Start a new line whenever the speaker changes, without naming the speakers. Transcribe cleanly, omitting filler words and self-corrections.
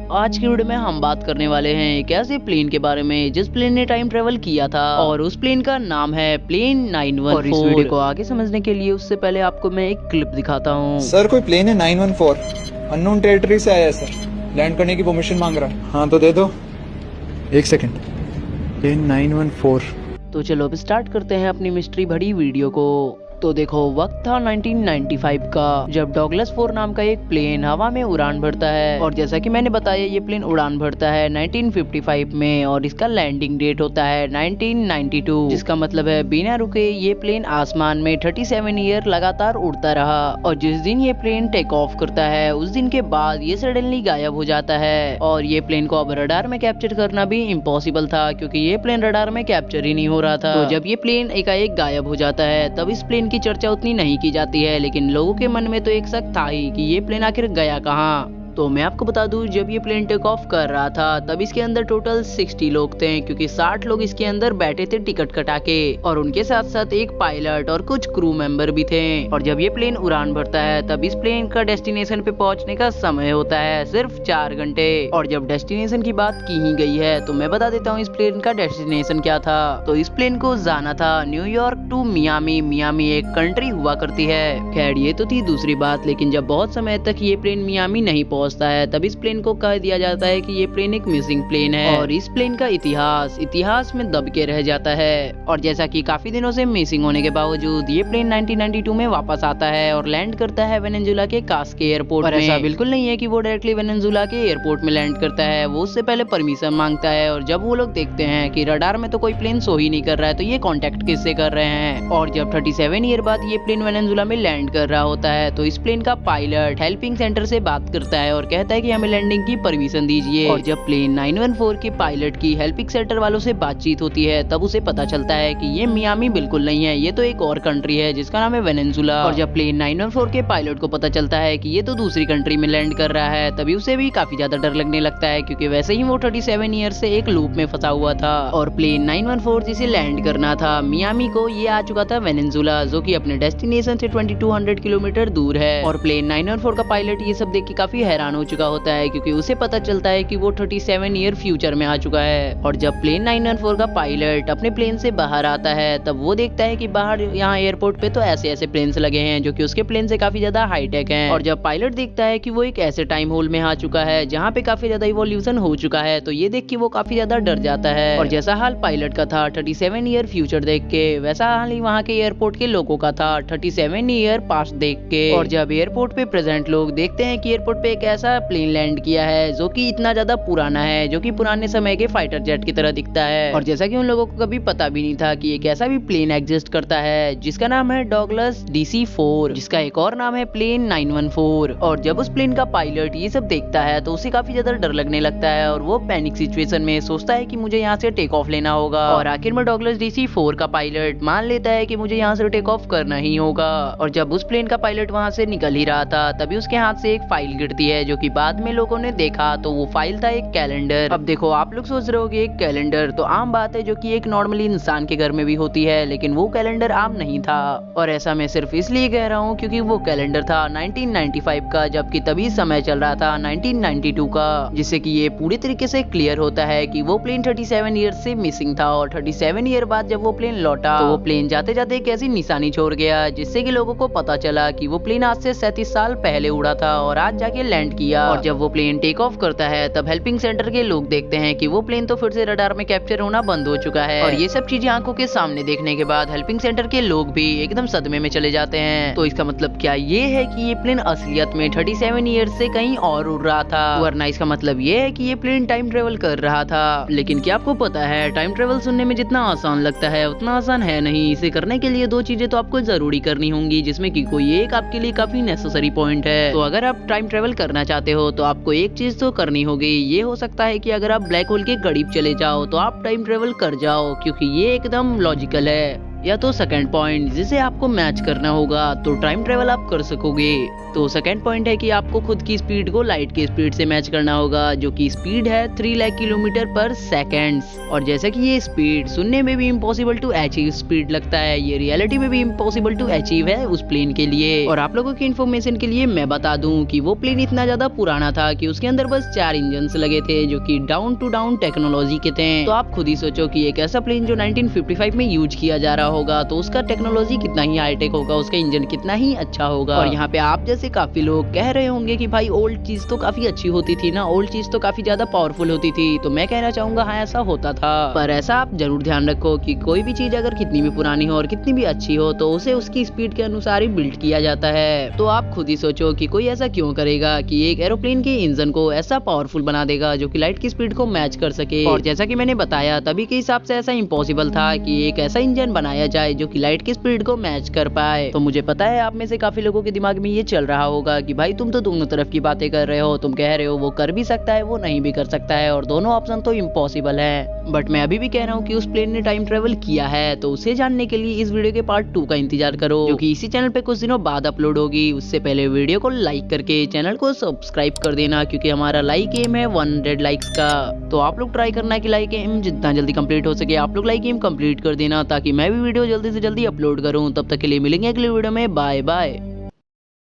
आज की वीडियो में हम बात करने वाले हैं एक ऐसे प्लेन के बारे में जिस प्लेन ने टाइम ट्रेवल किया था और उस प्लेन का नाम है प्लेन 914। और इस वीडियो को आगे समझने के लिए उससे पहले आपको मैं एक क्लिप दिखाता हूँ।
सर कोई प्लेन है 914 अननोन टेरिटरी से आया है सर, लैंड करने की परमिशन मांग रहा है। हाँ तो दे दो, एक सेकंड। प्लेन 914।
तो चलो अब स्टार्ट करते हैं अपनी मिस्ट्री भरी वीडियो को। तो देखो वक्त था 1995 का, जब डॉगलस 4 नाम का एक प्लेन हवा में उड़ान भरता है। और जैसा कि मैंने बताया ये प्लेन उड़ान भरता है 1955 में और इसका लैंडिंग डेट होता है 1992, जिसका मतलब है बिना रुके ये प्लेन आसमान में 37 ईयर लगातार उड़ता रहा। और जिस दिन ये प्लेन टेक ऑफ करता है उस दिन के बाद ये सडनली गायब हो जाता है। और ये प्लेन को अब रडार में कैप्चर करना भी इम्पॉसिबल था, क्योंकि ये प्लेन रडार में कैप्चर ही नहीं हो रहा था। तो जब ये प्लेन एकाएक गायब हो जाता है तब इस प्लेन की चर्चा उतनी नहीं की जाती है, लेकिन लोगों के मन में तो एक शक था ही कि ये प्लेन आखिर गया कहाँ। तो मैं आपको बता दूं, जब ये प्लेन टेक ऑफ कर रहा था तब इसके अंदर टोटल 60 लोग थे, क्योंकि 60 लोग इसके अंदर बैठे थे टिकट कटा के, और उनके साथ साथ एक पायलट और कुछ क्रू मेंबर भी थे। और जब ये प्लेन उड़ान भरता है तब इस प्लेन का डेस्टिनेशन पे पहुंचने का समय होता है सिर्फ 4 घंटे। और जब डेस्टिनेशन की बात की ही गई है तो मैं बता देता हूँ इस प्लेन का डेस्टिनेशन क्या था। तो इस प्लेन को जाना था न्यूयॉर्क टू मियामी। मियामी एक कंट्री हुआ करती है। खैर ये तो थी दूसरी बात, लेकिन जब बहुत समय तक ये प्लेन मियामी नहीं पहुंचता है तब इस प्लेन को कह दिया जाता है कि ये प्लेन एक मिसिंग प्लेन है। और इस प्लेन का इतिहास में दब के रह जाता है। और जैसा कि काफी दिनों से मिसिंग होने के बावजूद ये प्लेन 1992 में वापस आता है और लैंड करता है वेनेजुला के कास्के एयरपोर्ट में। ऐसा बिल्कुल नहीं है कि वो डायरेक्टली वेनेजुला के एयरपोर्ट में लैंड करता है, वो उससे पहले परमिशन मांगता है। और जब वो लोग देखते हैं कि रडार में तो कोई प्लेन शो ही नहीं कर रहा है तो ये कॉन्टेक्ट किससे कर रहे हैं। और जब 37 ईयर बाद ये प्लेन वेनेजुला में लैंड कर रहा होता है तो इस प्लेन का पायलट हेल्पिंग सेंटर से बात करता है और कहता है कि हमें लैंडिंग की परमिशन दीजिए। और जब प्लेन 914 के पायलट की हेल्पिंग सेंटर वालों से बातचीत होती है तब उसे पता चलता है कि ये मियामी बिल्कुल नहीं है, ये तो एक और कंट्री है जिसका नाम है वेनेजुला। और जब प्लेन 914 के पायलट को पता चलता है कि ये तो दूसरी कंट्री में लैंड कर रहा है तभी उसे भी काफी ज्यादा डर लगने लगता है, क्योंकि वैसे ही वो 37 ईयर से एक लूप में फंसा हुआ था। और प्लेन 914 जिसे लैंड करना था मियामी को, ये आ चुका था वेनेजुला, जो कि अपने डेस्टिनेशन से 2200 किलोमीटर दूर है। और प्लेन 914 का पायलट ये सब देख के काफी हैरान हो चुका होता है, क्योंकि उसे पता चलता है कि वो 37 ईयर फ्यूचर में आ चुका है। और जब प्लेन 914 का पायलट अपने प्लेन से बाहर आता है तब वो देखता है कि बाहर यहाँ एयरपोर्ट पे तो ऐसे ऐसे प्लेन्स लगे हैं जो कि उसके प्लेन से काफी ज्यादा हाईटेक हैं। और जब पायलट देखता है कि वो एक ऐसे टाइम होल में आ चुका है जहाँ पे काफी ज्यादा इवोल्यूशन हो चुका है तो ये देख के वो काफी ज्यादा डर जाता है। और जैसा हाल पायलट का था 37 ईयर फ्यूचर देख के, वैसा हाल ही वहाँ के एयरपोर्ट के लोगों का था 37 ईयर पास्ट देख के। और जब एयरपोर्ट पे प्रेजेंट लोग देखते हैं कि एयरपोर्ट पे एक ऐसा प्लेन लैंड किया है जो कि इतना ज्यादा पुराना है, जो कि पुराने समय के फाइटर जेट की तरह दिखता है। और जैसा कि उन लोगों को कभी पता भी नहीं था कि एक ऐसा भी प्लेन एग्जिस्ट करता है जिसका नाम है डॉगलस DC-4, जिसका एक और नाम है प्लेन 914। और जब उस प्लेन का पायलट ये सब देखता है तो उसे काफी ज्यादा डर लगने लगता है और वो पैनिक सिचुएशन में सोचता है कि मुझे यहाँ से टेक ऑफ लेना होगा। और आखिर में डॉगलस DC-4 का पायलट मान लेता है कि मुझे यहाँ से टेक ऑफ करना ही होगा। और जब उस प्लेन का पायलट वहाँ से निकल ही रहा था तभी उसके हाथ से एक फाइल गिरती है, जो कि बाद में लोगों ने देखा तो वो फाइल था एक कैलेंडर। अब देखो आप लोग सोच रहे होगे एक कैलेंडर तो आम बात है जो कि एक नॉर्मली इंसान के घर में भी होती है, लेकिन वो कैलेंडर आम नहीं था। और ऐसा मैं सिर्फ इसलिए कह रहा हूँ क्योंकि वो कैलेंडर था 1995 का, जबकि तभी समय चल रहा था 1992 का, जिससे कि ये पूरी तरीके से क्लियर होता है कि वो प्लेन 37 ईयर से मिसिंग था। और 37 ईयर बाद जब वो प्लेन लौटा तो वो प्लेन जाते जाते एक ऐसी निशानी छोड़ गया जिससे कि लोगों को पता चला कि वो प्लेन आज से 37 साल पहले उड़ा था और आज जाके लैंड किया। और जब वो प्लेन टेक ऑफ करता है तब हेल्पिंग सेंटर के लोग देखते हैं कि वो प्लेन तो फिर से रडार में कैप्चर होना बंद हो चुका है। और ये सब चीजें आंखों के सामने देखने के बाद हेल्पिंग सेंटर के लोग भी एकदम सदमे में चले जाते हैं। तो इसका मतलब क्या ये है कि ये प्लेन असलियत में 37 ईयर से कहीं और उड़ रहा था, वरना इसका मतलब ये है कि ये प्लेन टाइम ट्रेवल कर रहा था। लेकिन क्या आपको पता है टाइम ट्रेवल सुनने में जितना आसान लगता है उतना आसान है नहीं। इसे करने के लिए 2 चीजें तो आपको जरूरी करनी होंगी, जिसमें कि कोई एक आपके लिए काफी नेसेसरी पॉइंट है। तो अगर आप टाइम ट्रेवल करना चाहते हो तो आपको एक चीज तो करनी होगी। ये हो सकता है कि अगर आप ब्लैक होल के करीब चले जाओ तो आप टाइम ट्रेवल कर जाओ, क्योंकि ये एकदम लॉजिकल है। या तो सेकंड पॉइंट जिसे आपको मैच करना होगा तो टाइम ट्रेवल आप कर सकोगे। तो सेकंड पॉइंट है कि आपको खुद की स्पीड को लाइट की स्पीड से मैच करना होगा, जो कि स्पीड है 3 लाख किलोमीटर पर सेकेंड्स। और जैसा कि ये स्पीड सुनने में भी इम्पॉसिबल टू अचीव स्पीड लगता है, ये रियलिटी में भी इम्पॉसिबल टू अचीव है उस प्लेन के लिए। और आप लोगों की इन्फॉर्मेशन के लिए मैं बता दूं कि वो प्लेन इतना ज्यादा पुराना था कि उसके अंदर बस 4 इंजन लगे थे, जो कि डाउन टू डाउन टेक्नोलॉजी के थे। तो आप खुद ही सोचो कि एक ऐसा प्लेन जो 1955 में यूज किया जा रहा होगा तो उसका टेक्नोलॉजी कितना ही हाईटेक होगा, उसका इंजन कितना ही अच्छा होगा। और यहाँ पे आप जैसे काफी लोग कह रहे होंगे कि भाई ओल्ड चीज तो काफी अच्छी होती थी ना, ओल्ड चीज तो काफी ज्यादा पावरफुल होती थी। तो मैं कहना चाहूंगा हाँ ऐसा होता था, पर ऐसा आप जरूर ध्यान रखो कि कोई भी चीज अगर कितनी भी पुरानी हो और कितनी भी अच्छी हो तो उसे उसकी स्पीड के अनुसार ही बिल्ड किया जाता है। तो आप खुद ही सोचो कि कोई ऐसा क्यों करेगा कि एक एरोप्लेन के इंजन को ऐसा पावरफुल बना देगा जो कि लाइट की स्पीड को मैच कर सके। और जैसा कि मैंने बताया तभी के हिसाब से ऐसा इम्पॉसिबल था कि एक ऐसा इंजन बनाया जाए जो कि लाइट की स्पीड को मैच कर पाए। तो मुझे पता है आप में से काफी लोगों के दिमाग में ये चल रहा होगा कि भाई तुम तो दोनों तरफ की बातें कर रहे हो, तुम कह रहे हो वो कर भी सकता है वो नहीं भी कर सकता है, और दोनों ऑप्शन तो इम्पॉसिबल है। बट मैं अभी भी कह रहा हूँ कि उस प्लेन ने टाइम ट्रेवल किया है, तो उसे जानने के लिए इस वीडियो के पार्ट 2 का इंतजार करो, जो कि इसी चैनल पे कुछ दिनों बाद अपलोड होगी। उससे पहले वीडियो को लाइक करके चैनल को सब्सक्राइब कर देना, क्योंकि हमारा लाइक एम है 100 लाइक्स का। तो आप लोग ट्राई करना कि लाइक एम जितना जल्दी कंप्लीट हो सके आप लोग लाइक एम कंप्लीट कर देना, ताकि मैं भी वीडियो जल्दी से जल्दी अपलोड करूँ। तब तक के लिए मिलेंगे अगले वीडियो में, बाय बाय।